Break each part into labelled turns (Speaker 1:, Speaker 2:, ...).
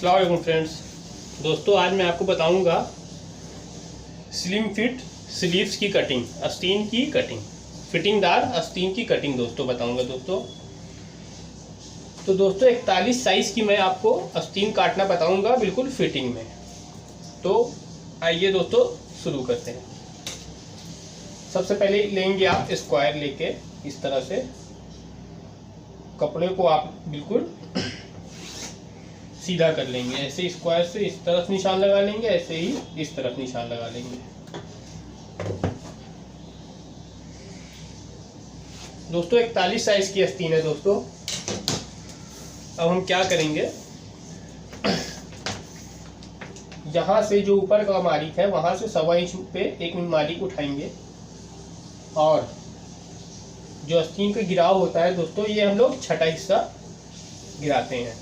Speaker 1: अस्सलाम वालेकुम फ्रेंड्स। दोस्तों आज मैं आपको बताऊंगा स्लिम फिट स्लीव्स की कटिंग, आस्तीन की कटिंग, फिटिंगदार आस्तीन की कटिंग दोस्तों बताऊंगा दोस्तों। तो दोस्तों 41 साइज़ की मैं आपको आस्तीन काटना बताऊंगा बिल्कुल फिटिंग में। तो आइए दोस्तों शुरू करते हैं। सबसे पहले लेंगे आप स्क्वायर लेके इस तरह से कपड़े को आप बिल्कुल सीधा कर लेंगे। ऐसे स्क्वायर से इस तरफ निशान लगा लेंगे, ऐसे ही इस तरफ निशान लगा लेंगे। दोस्तों 41 साइज की आस्तीन है दोस्तों। अब हम क्या करेंगे, यहाँ से जो ऊपर का मालिक है वहां से 1.25 इंच पे एक मालिक उठाएंगे और जो आस्तीन का गिराव होता है दोस्तों, ये हम लोग छठा हिस्सा गिराते हैं।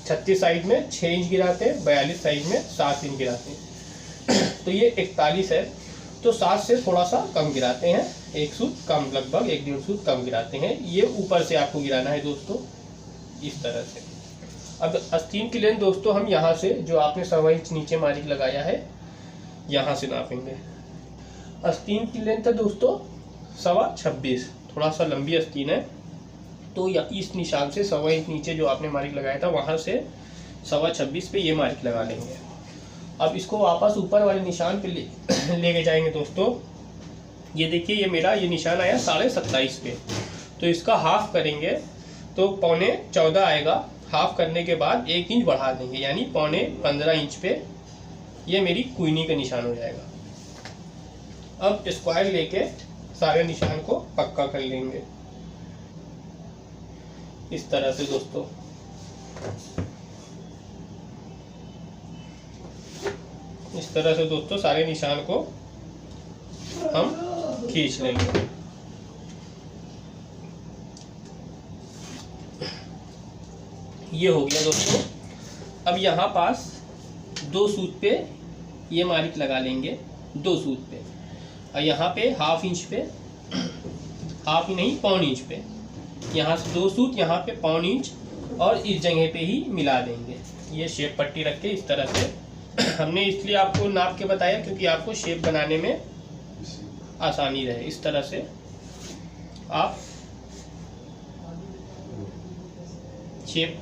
Speaker 1: 36 साइड में 6 इंच गिराते हैं, 42 साइड में 7 इंच गिराते हैं। तो ये 41 है तो 7 से थोड़ा सा कम गिराते हैं, एक सूत कम, लगभग 1-1.5 सूत कम गिराते हैं। ये ऊपर से आपको गिराना है दोस्तों इस तरह से। अब आस्तीन की लेंथ दोस्तों हम यहाँ से जो आपने 1.25 इंच नीचे मालिक लगाया है यहाँ से नापेंगे। आस्तीन की लेंथ है दोस्तों 26.25, थोड़ा सा लंबी आस्तीन है तो या इस निशान से 1.25 इंच नीचे जो आपने मालिक लगाया था वहाँ से 26.25 पे ये मालिक लगा लेंगे। अब इसको वापस ऊपर वाले निशान पे लेके जाएंगे दोस्तों। ये देखिए ये मेरा ये निशान आया 27.5 पे, तो इसका हाफ करेंगे तो 14.25 आएगा। हाफ करने के बाद 1 इंच बढ़ा देंगे यानी 15.25 इंच पे ये मेरी कुइनी का निशान हो जाएगा। अब स्क्वायर लेके सारे निशान को पक्का कर लेंगे इस तरह से दोस्तों। इस तरह से दोस्तों सारे निशान को हम खींच लेंगे। ये हो गया दोस्तों। अब यहाँ पास 2 सूत पे ये मालिक लगा लेंगे, 2 सूत पे, और यहाँ पे 1/2 इंच पे, हाफ ही नहीं 1.25 इंच पे, यहाँ से 2 सूत, यहाँ पे 1.25 इंच और इस जगह पे ही मिला देंगे। ये शेप पट्टी रख के इस तरह से हमने इसलिए आपको नाप के बताया क्योंकि आपको शेप बनाने में आसानी रहे। इस तरह से आप शेप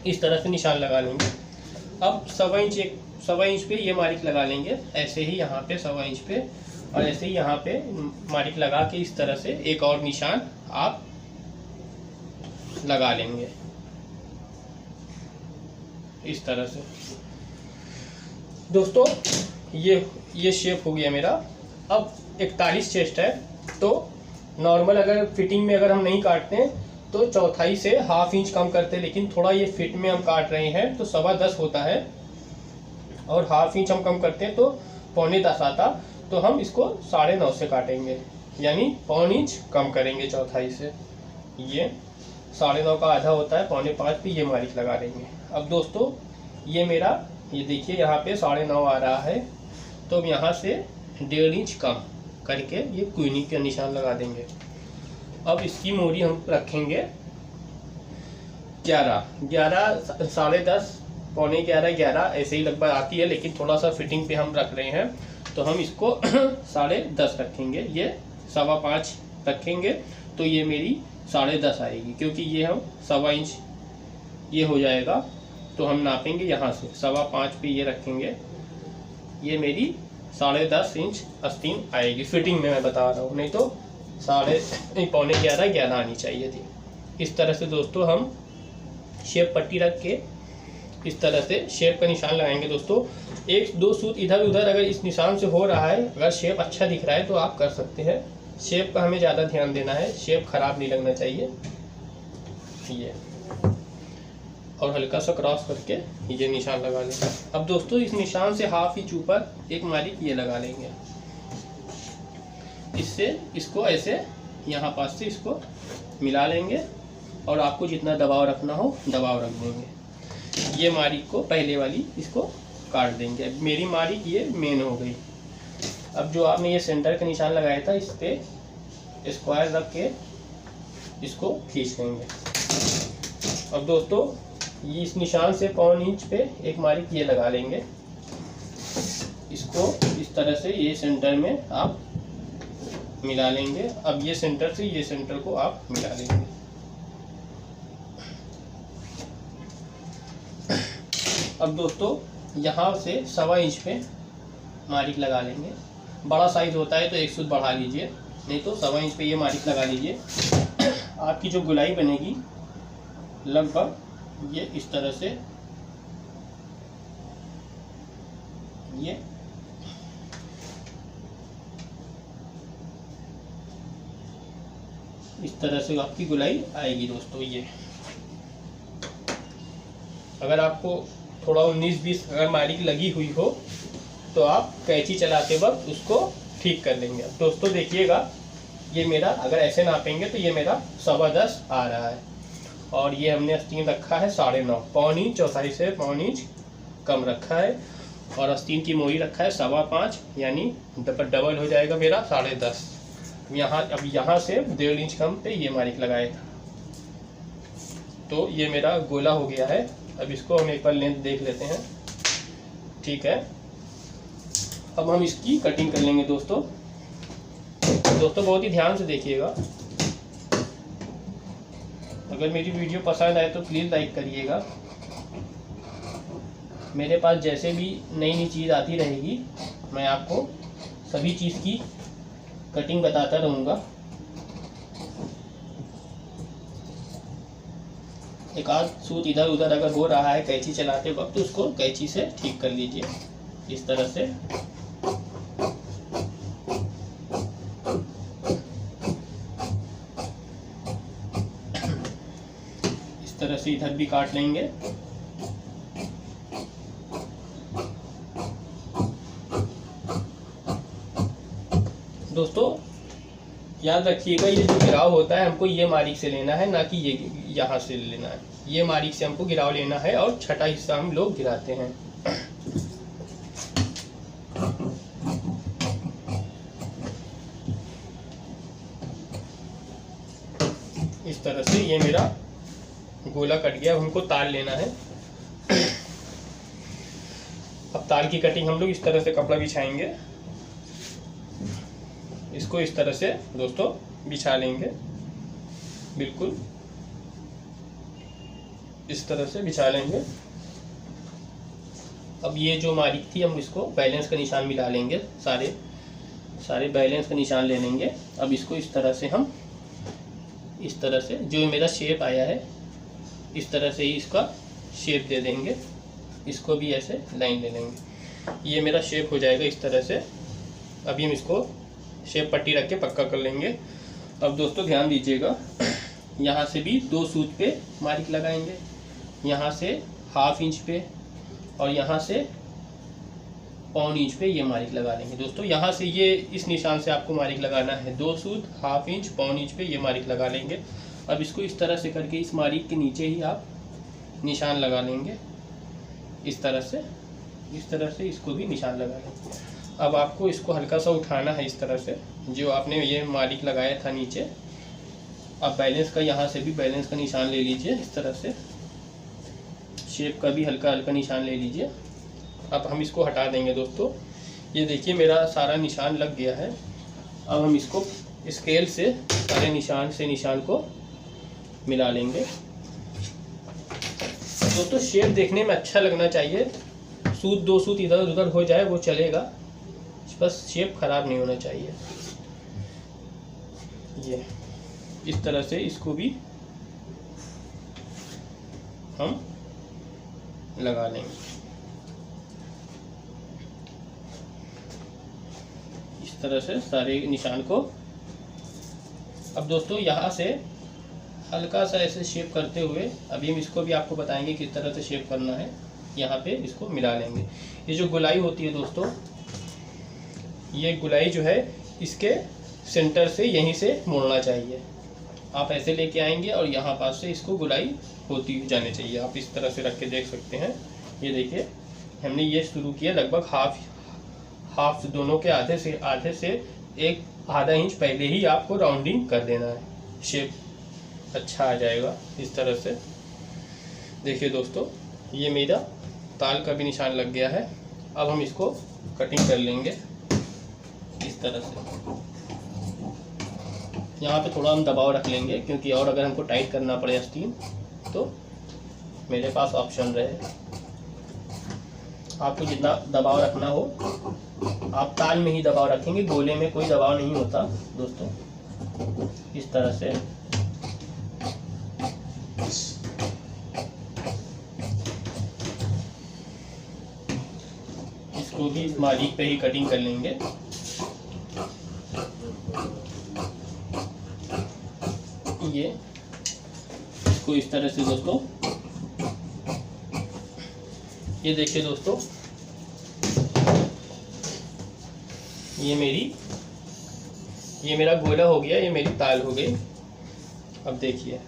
Speaker 1: इस तरह से निशान लगा लेंगे। अब 1.25 इंच पे ये मालिक लगा लेंगे, ऐसे ही यहाँ पे 1.25 इंच पे और ऐसे ही यहाँ पे मालिक लगा के इस तरह से एक और निशान आप लगा लेंगे इस तरह से दोस्तों। ये शेप हो गया मेरा। अब 41 चेस्ट है तो नॉर्मल अगर फिटिंग में अगर हम नहीं काटते हैं तो चौथाई से 1/2 इंच कम करते हैं, लेकिन थोड़ा ये फिट में हम काट रहे हैं तो 10.25 होता है और 1/2 इंच हम कम करते हैं तो 10.25 आता। तो हम इसको 9.5 से काटेंगे यानी 1.25 इंच कम करेंगे चौथाई से। ये 9.5 का आधा होता है, 4.25 पे ये मालिक लगा देंगे। अब दोस्तों ये मेरा ये देखिए यहाँ पे 9.5 आ रहा है तो अब यहाँ से 1.5 इंच कम करके ये कुइनी का निशान लगा देंगे। अब इसकी मोरी हम रखेंगे 11, 10.5, 11 ऐसे ही लगभग आती है, लेकिन थोड़ा सा फिटिंग पे हम रख रहे हैं तो हम इसको 10.5 रखेंगे। ये 5.25 रखेंगे तो ये मेरी 10.5 आएगी, क्योंकि ये हम 1.25 इंच ये हो जाएगा तो हम नापेंगे यहाँ से 5.25 पे ये रखेंगे। ये मेरी 10.5 इंच आस्तीन आएगी फिटिंग में, मैं बता रहा हूँ, नहीं तो 11.5 आनी चाहिए थी। इस तरह से दोस्तों हम शेप पट्टी रख के इस तरह से शेप का निशान लगाएंगे दोस्तों। 1-2 सूत इधर उधर अगर इस निशान से हो रहा है, अगर शेप अच्छा दिख रहा है तो आप कर सकते हैं। शेप का हमें ज़्यादा ध्यान देना है, शेप खराब नहीं लगना चाहिए। ये और हल्का सा क्रॉस करके ये निशान लगा लेंगे। अब दोस्तों इस निशान से 1/2 इंच ऊपर एक मालिक ये लगा लेंगे। इससे इसको ऐसे यहाँ पास से इसको मिला लेंगे और आपको जितना दबाव रखना हो दबाव रख देंगे। ये मालिक को पहले वाली इसको काट देंगे। मेरी मालिक ये मेन हो गई। अब जो आपने ये सेंटर का निशान लगाया था इस पे स्क्वायर रख के इसको खींच लेंगे। अब दोस्तों ये इस निशान से 1.25 इंच पे एक मार्क ये लगा लेंगे। इसको इस तरह से ये सेंटर में आप मिला लेंगे। अब ये सेंटर से ये सेंटर को आप मिला लेंगे। अब दोस्तों यहाँ से 1.25 इंच पे मार्क लगा लेंगे। बड़ा साइज होता है तो 1 सूत बढ़ा लीजिए, नहीं तो 1.25 इंच पे ये मार्क लगा लीजिए। आपकी जो गोलाई बनेगी लगभग ये इस तरह से, ये इस तरह से आपकी गोलाई आएगी दोस्तों। ये अगर आपको थोड़ा 19-20 अगर मार्क लगी हुई हो तो आप कैंची चलाते वक्त उसको ठीक कर लेंगे। अब दोस्तों देखिएगा, ये मेरा अगर ऐसे नापेंगे तो ये मेरा 10.25 आ रहा है, और ये हमने आस्तीन रखा है 9.5, 1.25 इंच चौथाई से 1.25 इंच कम रखा है, और आस्तीन की मोरी रखा है 5.25, यानी डबल हो जाएगा मेरा 10.5। यहाँ अब यहाँ से 1.5 इंच कम पे ये मार्क लगाएगा, तो ये मेरा गोला हो गया है। अब इसको हम एक बार लेंथ देख लेते हैं। ठीक है, अब हम इसकी कटिंग कर लेंगे दोस्तों। बहुत ही ध्यान से देखिएगा। अगर मेरी वीडियो पसंद आए तो प्लीज़ लाइक करिएगा। मेरे पास जैसे भी नई नई चीज़ आती रहेगी मैं आपको सभी चीज़ की कटिंग बताता रहूँगा। एक आध सूत इधर उधर अगर हो रहा है कैंची चलाते वक्त तो उसको कैंची से ठीक कर लीजिए इस तरह से। इस तरह से इधर भी काट लेंगे। दोस्तों याद रखिएगा, ये जो गिराव होता है हमको ये मार्क से लेना है, ना कि ये यहाँ से लेना है। ये मार्क से हमको गिराव लेना है और छठा हिस्सा हम लोग गिराते हैं। इस तरह से ये मेरा गोला कट गया। हमको ताल लेना है। अब ताल की कटिंग हम लोग इस तरह से कपड़ा बिछाएंगे। इसको इस तरह से दोस्तों बिछा लेंगे, बिल्कुल इस तरह से बिछा लेंगे। अब ये जो मार्क थी हम इसको बैलेंस का निशान मिला लेंगे, सारे बैलेंस का निशान ले लेंगे। अब इसको इस तरह से हम इस तरह से जो मेरा शेप आया है इस तरह से ही इसका शेप दे देंगे। इसको भी ऐसे लाइन ले लेंगे, ये मेरा शेप हो जाएगा इस तरह से। अभी हम इसको शेप पट्टी रख के पक्का कर लेंगे। अब दोस्तों ध्यान दीजिएगा, यहाँ से भी 2 सूत पे मार्क लगाएंगे, यहाँ से 1/2 इंच पे और यहाँ से 1.25 इंच पे ये मार्क लगा लेंगे। दोस्तों यहाँ से ये इस निशान से आपको मार्क लगाना है 2 सूत 1/2 इंच 1.25 इंच पे ये मार्क लगा लेंगे। अब इसको इस तरह से करके इस मार्क के नीचे ही आप निशान लगा लेंगे इस तरह से इसको भी निशान लगा लेंगे। अब आपको इसको हल्का सा उठाना है इस तरह से, जो आपने ये मार्क लगाया था नीचे। अब बैलेंस का यहाँ से भी बैलेंस का निशान ले लीजिए इस तरह से, शेप का भी हल्का हल्का निशान ले लीजिए। अब हम इसको हटा देंगे दोस्तों। ये देखिए मेरा सारा निशान लग गया है। अब हम इसको स्केल से सारे निशान को मिला लेंगे। दोस्तों शेप देखने में अच्छा लगना चाहिए, सूत 2 सूत इधर उधर हो जाए वो चलेगा, बस शेप खराब नहीं होना चाहिए। ये इस तरह से इसको भी हम लगा लेंगे इस तरह से सारे निशान को। अब दोस्तों यहाँ से हल्का सा ऐसे शेप करते हुए अभी हम इसको भी आपको बताएंगे किस तरह से शेप करना है। यहाँ पे इसको मिला लेंगे। ये जो गोलाई होती है दोस्तों, ये गोलाई जो है इसके सेंटर से यहीं से मोड़ना चाहिए। आप ऐसे लेके आएंगे और यहाँ पास से इसको गोलाई होती जानी चाहिए। आप इस तरह से रख के देख सकते हैं। ये देखिए हमने ये शुरू किया लगभग हाफ दोनों के आधे से एक आधा इंच पहले ही आपको राउंडिंग कर देना है, शेप अच्छा आ जाएगा इस तरह से। देखिए दोस्तों, ये मेरा ताल का भी निशान लग गया है। अब हम इसको कटिंग कर लेंगे इस तरह से। यहाँ पे थोड़ा हम दबाव रख लेंगे, क्योंकि और अगर हमको टाइट करना पड़े आस्तीन तो मेरे पास ऑप्शन रहे। आपको जितना दबाव रखना हो आप ताल में ही दबाव रखेंगे, गोले में कोई दबाव नहीं होता दोस्तों। इस तरह से इसको भी इस मालिक पे ही कटिंग कर लेंगे। ये इसको इस तरह से दोस्तों, ये देखिए दोस्तों, ये मेरा गोला हो गया, ये मेरी ताल हो गई। अब देखिए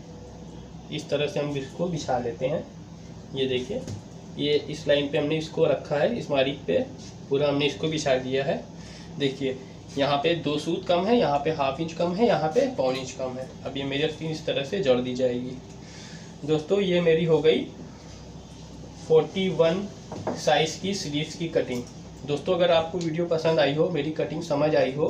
Speaker 1: इस तरह से हम इसको बिछा लेते हैं। ये देखिए, ये इस लाइन पे हमने इसको रखा है, इस मारिक पे पूरा हमने इसको बिछा दिया है। देखिए यहाँ पे 2 सूत कम है, यहाँ पे ½ इंच कम है, यहाँ पे पौन इंच कम है। अब ये मेरी आस्तीन इस तरह से जोड़ दी जाएगी दोस्तों। ये मेरी हो गई 41 साइज़ की स्लीव्स की कटिंग। दोस्तों अगर आपको वीडियो पसंद आई हो, मेरी कटिंग समझ आई हो,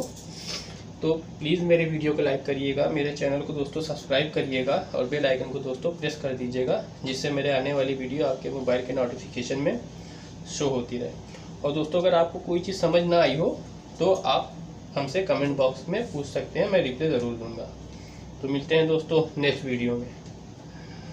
Speaker 1: तो प्लीज़ मेरे वीडियो को लाइक करिएगा, मेरे चैनल को दोस्तों सब्सक्राइब करिएगा और बेल आइकन को दोस्तों प्रेस कर दीजिएगा, जिससे मेरे आने वाली वीडियो आपके मोबाइल के नोटिफिकेशन में शो होती रहे। और दोस्तों अगर आपको कोई चीज़ समझ ना आई हो तो आप हमसे कमेंट बॉक्स में पूछ सकते हैं, मैं रिप्लाई ज़रूर दूँगा। तो मिलते हैं दोस्तों नेक्स्ट वीडियो में।